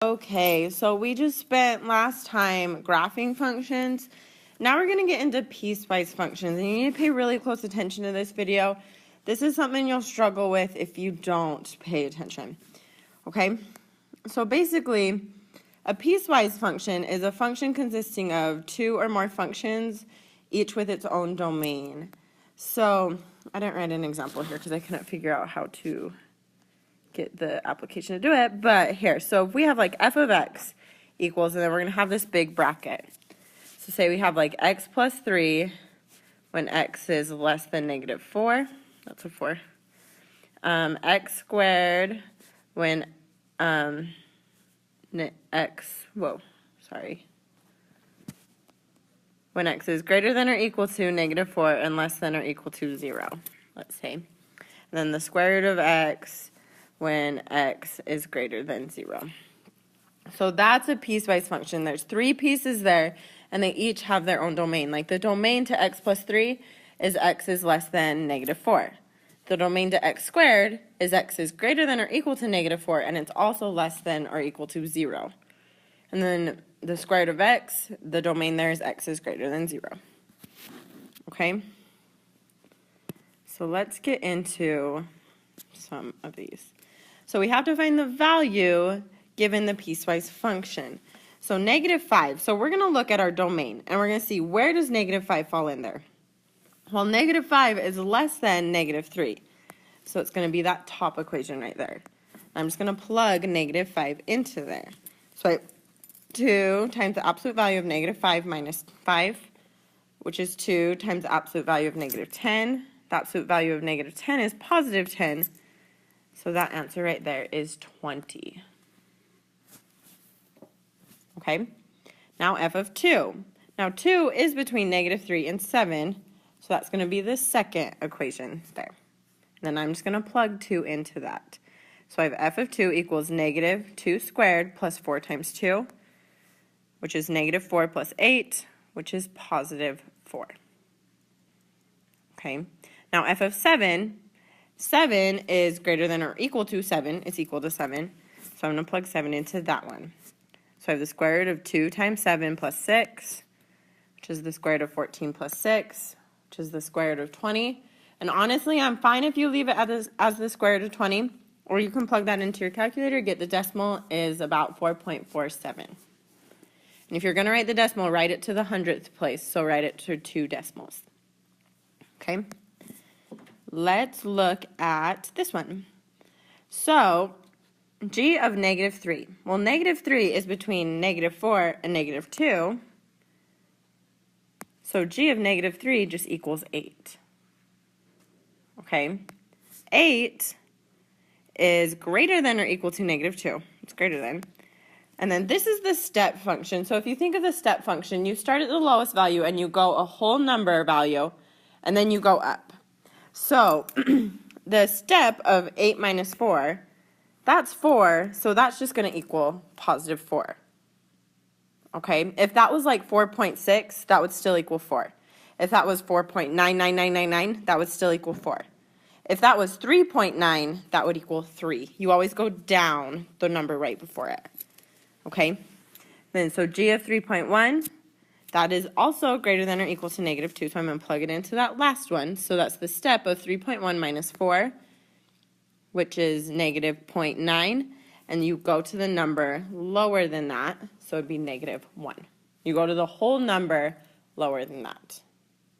Okay, so we just spent last time graphing functions. Now we're going to get into piecewise functions, and you need to pay really close attention to this video. This is something you'll struggle with if you don't pay attention. Okay, so basically, a piecewise function is a function consisting of two or more functions, each with its own domain. So I didn't write an example here because I couldn't figure out how to get the application to do it, but here, so if we have like f of x equals, and then we're going to have this big bracket. So say we have like x plus 3 when x is less than negative 4, that's a 4, x squared when when x is greater than or equal to negative 4 and less than or equal to 0, let's say. And then the square root of x when x is greater than 0. So that's a piecewise function. There's three pieces there, and they each have their own domain. Like the domain to x plus 3 is x is less than negative 4. The domain to x squared is x is greater than or equal to negative 4, and it's also less than or equal to 0. And then the square root of x, the domain there is x is greater than 0. Okay? So let's get into some of these. So we have to find the value given the piecewise function. So negative 5. So we're going to look at our domain, and we're going to see where does negative 5 fall in there. Well, negative 5 is less than negative 3. So it's going to be that top equation right there. I'm just going to plug negative 5 into there. So I have 2 times the absolute value of negative 5 minus 5, which is 2 times the absolute value of negative 10. The absolute value of negative 10 is positive 10. So that answer right there is 20. Okay, now f of 2. Now 2 is between negative 3 and 7, so that's going to be the second equation there. And then I'm just going to plug 2 into that. So I have f of 2 equals negative 2 squared plus 4 times 2, which is negative 4 plus 8, which is positive 4. Okay, now f of 7. 7 is greater than or equal to 7. It's equal to 7. So I'm going to plug 7 into that one. So I have the square root of 2 times 7 plus 6, which is the square root of 14 plus 6, which is the square root of 20. And honestly, I'm fine if you leave it as the square root of 20, or you can plug that into your calculator. Get the decimal is about 4.47. And if you're going to write the decimal, write it to the hundredth place. So write it to 2 decimals. Okay? Let's look at this one. So, g of negative 3. Well, negative 3 is between negative 4 and negative 2. So g of negative 3 just equals 8. Okay? 8 is greater than or equal to negative 2. It's greater than. And then this is the step function. So if you think of the step function, you start at the lowest value and you go a whole number value, and then you go up. So the step of 8 minus 4, that's 4, so that's just going to equal positive 4. Okay, if that was like 4.6, that would still equal 4. If that was 4.99999, that would still equal 4. If that was 3.9, that would equal 3. You always go down the number right before it. Okay, then so g of 3.1, that is also greater than or equal to negative 2, so I'm going to plug it into that last one. So that's the step of 3.1 minus 4, which is negative 0.9, and you go to the number lower than that, so it would be negative 1. You go to the whole number lower than that.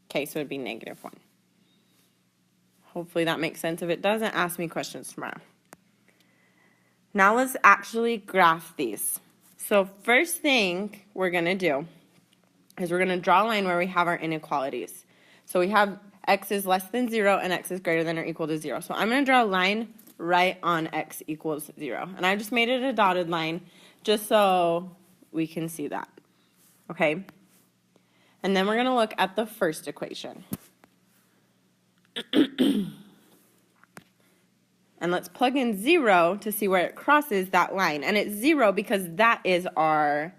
Okay, so it would be negative 1. Hopefully that makes sense. If it doesn't, ask me questions tomorrow. Now let's actually graph these. So first thing we're going to do is we're going to draw a line where we have our inequalities. So we have x is less than 0 and x is greater than or equal to 0. So I'm going to draw a line right on x equals 0. And I just made it a dotted line just so we can see that. Okay? And then we're going to look at the first equation. And let's plug in 0 to see where it crosses that line. And it's 0 because that is our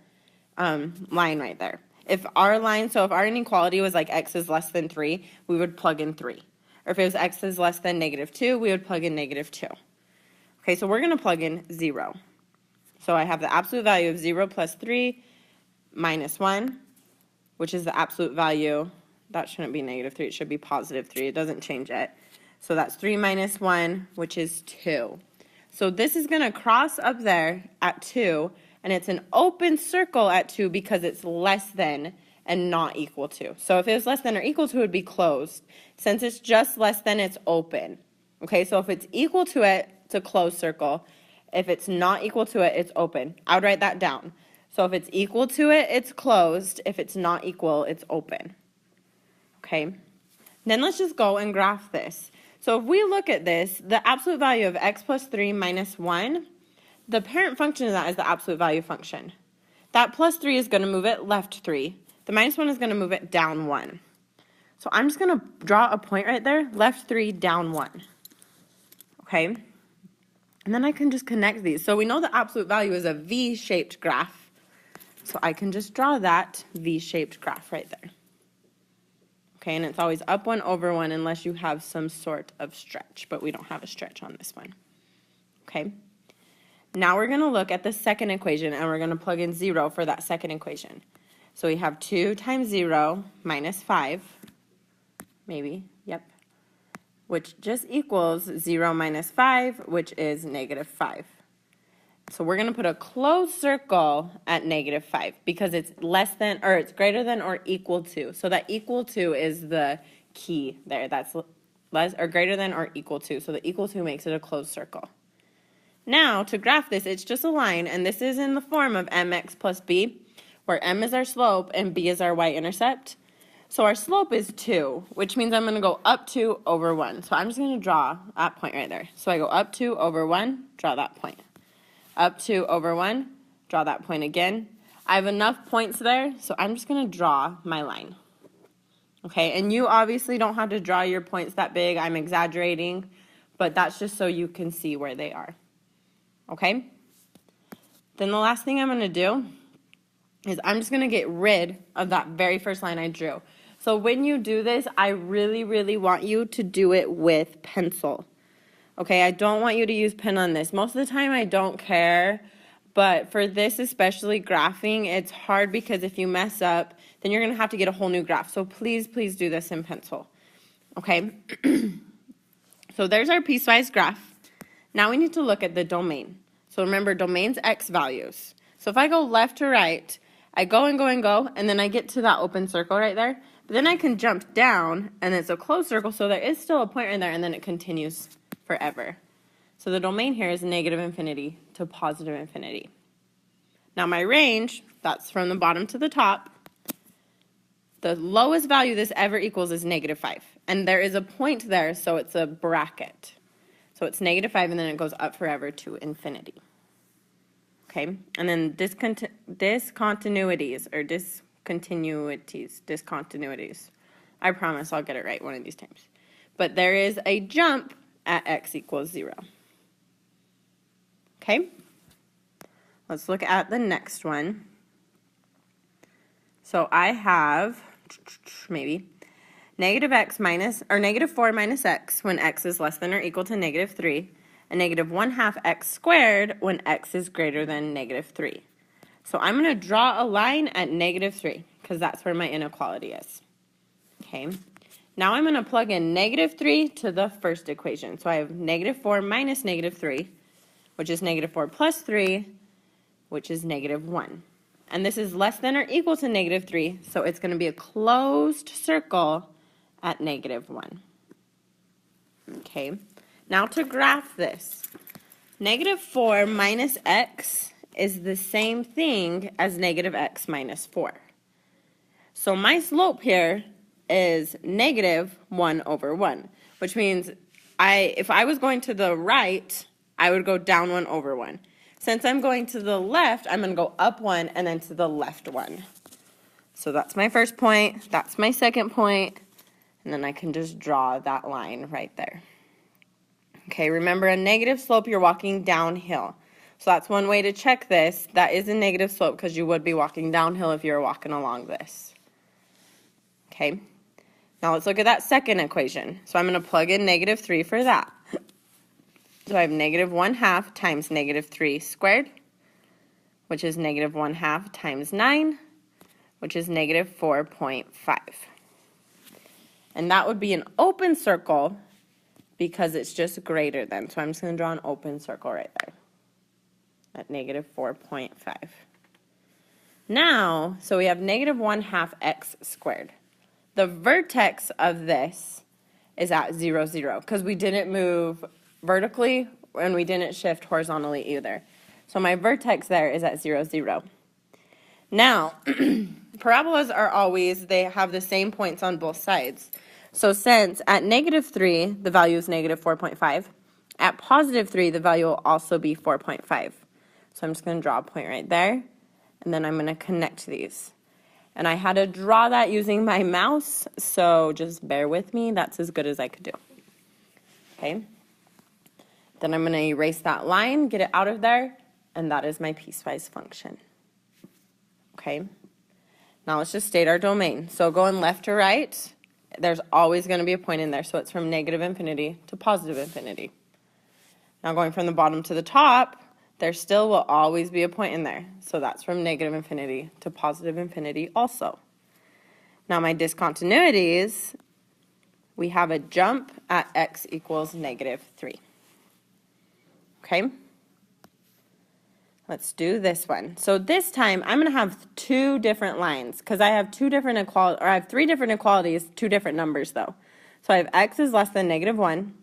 line right there. If our line, so if our inequality was like x is less than 3, we would plug in 3. Or if it was x is less than negative 2, we would plug in negative 2. Okay, so we're going to plug in 0. So I have the absolute value of 0 plus 3 minus 1, which is the absolute value. That shouldn't be negative 3. It should be positive 3. It doesn't change it. So that's 3 minus 1, which is 2. So this is going to cross up there at 2, and it's an open circle at 2 because it's less than and not equal to. So if it was less than or equal to, it would be closed. Since it's just less than, it's open. Okay, so if it's equal to it, it's a closed circle. If it's not equal to it, it's open. I would write that down. So if it's equal to it, it's closed. If it's not equal, it's open. Okay, then let's just go and graph this. So if we look at this, the absolute value of x plus 3 minus 1, the parent function of that is the absolute value function. That plus 3 is going to move it left 3. The minus 1 is going to move it down 1. So I'm just going to draw a point right there, left 3, down 1. Okay, and then I can just connect these. So we know the absolute value is a V-shaped graph. So I can just draw that V-shaped graph right there. Okay, and it's always up 1 over 1 unless you have some sort of stretch, but we don't have a stretch on this one. Okay, now we're going to look at the second equation, and we're going to plug in 0 for that second equation. So we have 2 times 0 minus 5, maybe, yep, which just equals 0 minus 5, which is negative 5. So we're going to put a closed circle at negative 5 because it's less than, or it's greater than or equal to. So that equal to is the key there. That's less or greater than or equal to. So the equal to makes it a closed circle. Now to graph this, it's just a line, and this is in the form of mx plus b, where m is our slope and b is our y-intercept. So our slope is 2, which means I'm going to go up 2 over 1. So I'm just going to draw that point right there. So I go up 2 over 1, draw that point. Up 2 over 1, draw that point again. I have enough points there, so I'm just going to draw my line. Okay, and you obviously don't have to draw your points that big. I'm exaggerating, but that's just so you can see where they are. Okay? Then the last thing I'm going to do is I'm just going to get rid of that very first line I drew. So when you do this, I really, really want you to do it with pencil. Okay, I don't want you to use pen on this. Most of the time I don't care, but for this, especially graphing, it's hard because if you mess up, then you're going to have to get a whole new graph. So please, please do this in pencil. Okay, so there's our piecewise graph. Now we need to look at the domain. So remember, domain's x values. So if I go left to right, I go and go and go, and then I get to that open circle right there. But then I can jump down, and it's a closed circle, so there is still a point right there, and then it continues forever. So the domain here is negative infinity to positive infinity. Now my range, that's from the bottom to the top. The lowest value this ever equals is negative 5. And there is a point there, so it's a bracket. So it's negative 5, and then it goes up forever to infinity. Okay, and then discontinuities. I promise I'll get it right one of these times. But there is a jump at x equals 0. Okay, let's look at the next one. So I have maybe negative x minus, or negative 4 minus x when x is less than or equal to negative 3, and negative 1/2 x squared when x is greater than negative 3. So I'm going to draw a line at negative 3 because that's where my inequality is. Okay. Now I'm going to plug in negative 3 to the first equation. So I have negative 4 minus negative 3, which is negative 4 plus 3, which is negative 1. And this is less than or equal to negative 3, so it's going to be a closed circle at negative 1. Okay, now to graph this. Negative 4 minus x is the same thing as negative x minus 4. So my slope here is negative 1 over 1, which means if I was going to the right, I would go down 1 over 1. Since I'm going to the left, I'm going to go up 1 and then to the left 1. So that's my first point, that's my second point, and then I can just draw that line right there. Okay, remember a negative slope, you're walking downhill. So that's one way to check this. That is a negative slope because you would be walking downhill if you were walking along this. Okay, now let's look at that second equation. So I'm going to plug in negative 3 for that. So I have negative 1/2 times negative 3 squared which is negative 1/2 times 9, which is negative 4.5. And that would be an open circle because it's just greater than. So I'm just going to draw an open circle right there at negative 4.5. Now, so we have negative 1/2 x squared. The vertex of this is at 0, 0, because we didn't move vertically and we didn't shift horizontally either. So my vertex there is at 0, 0. Now, parabolas are always, they have the same points on both sides. So since at negative 3, the value is negative 4.5, at positive 3, the value will also be 4.5. So I'm just going to draw a point right there, and then I'm going to connect these. And I had to draw that using my mouse, so just bear with me. That's as good as I could do. Okay. Then I'm going to erase that line, get it out of there, and that is my piecewise function. Okay. Now let's just state our domain. So going left to right, there's always going to be a point in there. So it's from negative infinity to positive infinity. Now going from the bottom to the top, there still will always be a point in there. So that's from negative infinity to positive infinity also. Now my discontinuities, we have a jump at x equals negative 3. Okay? Let's do this one. So this time I'm going to have two different lines because I have three different inequalities, two different numbers though. So I have x is less than negative 1.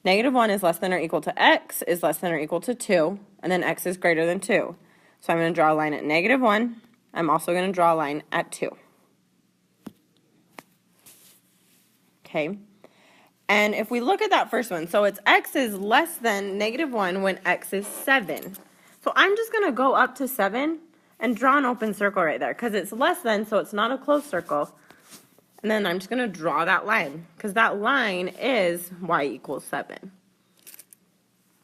Negative 1 is less than or equal to x is less than or equal to 2, and then x is greater than 2. So I'm going to draw a line at negative 1. I'm also going to draw a line at 2. Okay. And if we look at that first one, so it's x is less than negative 1 when x is 7. So I'm just going to go up to 7 and draw an open circle right there because it's less than, so it's not a closed circle. And then I'm just going to draw that line because that line is y equals 7.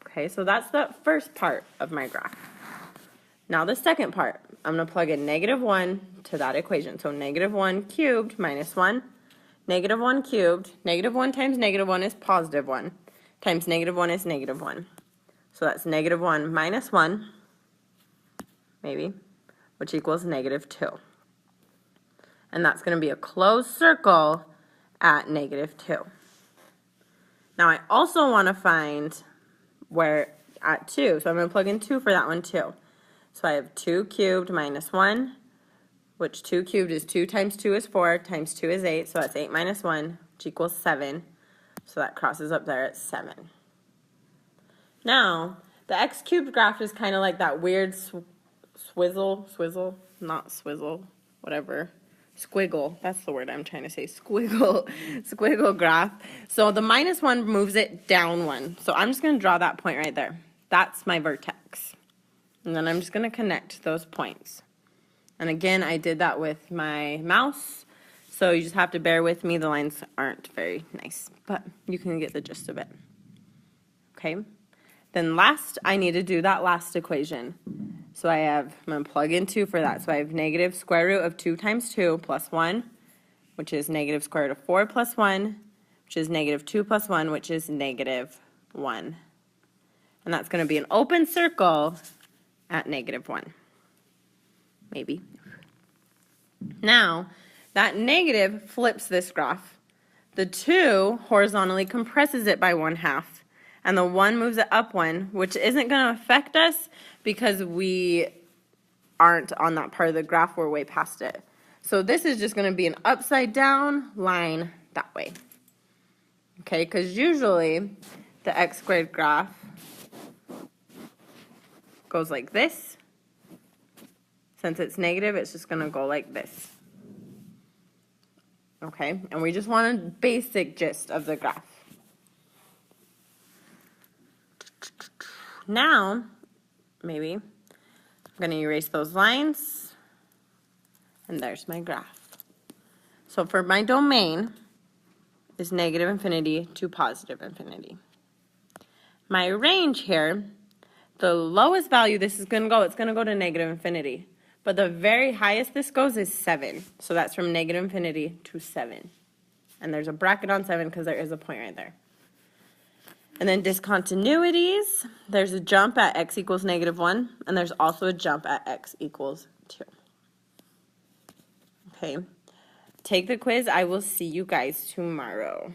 Okay, so that's the first part of my graph. Now the second part, I'm going to plug in negative 1 to that equation. So negative 1 cubed minus 1, negative 1 cubed, negative 1 times negative 1 is positive 1, times negative 1 is negative 1. So that's negative 1 minus 1, maybe, which equals negative 2. And that's going to be a closed circle at negative 2. Now I also want to find where at 2, so I'm going to plug in 2 for that one too. So I have 2 cubed minus 1, which 2 cubed is 2 times 2 is 4, times 2 is 8, so that's 8 minus 1, which equals 7. So that crosses up there at 7. Now, the x cubed graph is kind of like that weird squiggle, that's the word I'm trying to say, squiggle graph. So the minus 1 moves it down 1. So I'm just going to draw that point right there. That's my vertex. And then I'm just going to connect those points. And again, I did that with my mouse, so you just have to bear with me. The lines aren't very nice, but you can get the gist of it. Okay? Then last, I need to do that last equation. So I'm going to plug in 2 for that. So I have negative square root of 2 times 2 plus 1, which is negative square root of 4 plus 1, which is negative 2 plus 1, which is negative 1. And that's going to be an open circle at negative 1. Maybe. Now, that negative flips this graph. The 2 horizontally compresses it by 1/2. And the 1 moves it up 1, which isn't going to affect us because we aren't on that part of the graph. We're way past it. So this is just going to be an upside down line that way. Okay, because usually the x squared graph goes like this. Since it's negative, it's just going to go like this. Okay, and we just want a basic gist of the graph. Now, maybe, I'm going to erase those lines, and there's my graph. So for my domain is negative infinity to positive infinity. My range here, the lowest value this is going to go, it's going to go to negative infinity. But the very highest this goes is 7. So that's from negative infinity to 7. And there's a bracket on 7 because there is a point right there. And then discontinuities, there's a jump at x equals -1, and there's also a jump at x equals 2. Okay, take the quiz. I will see you guys tomorrow.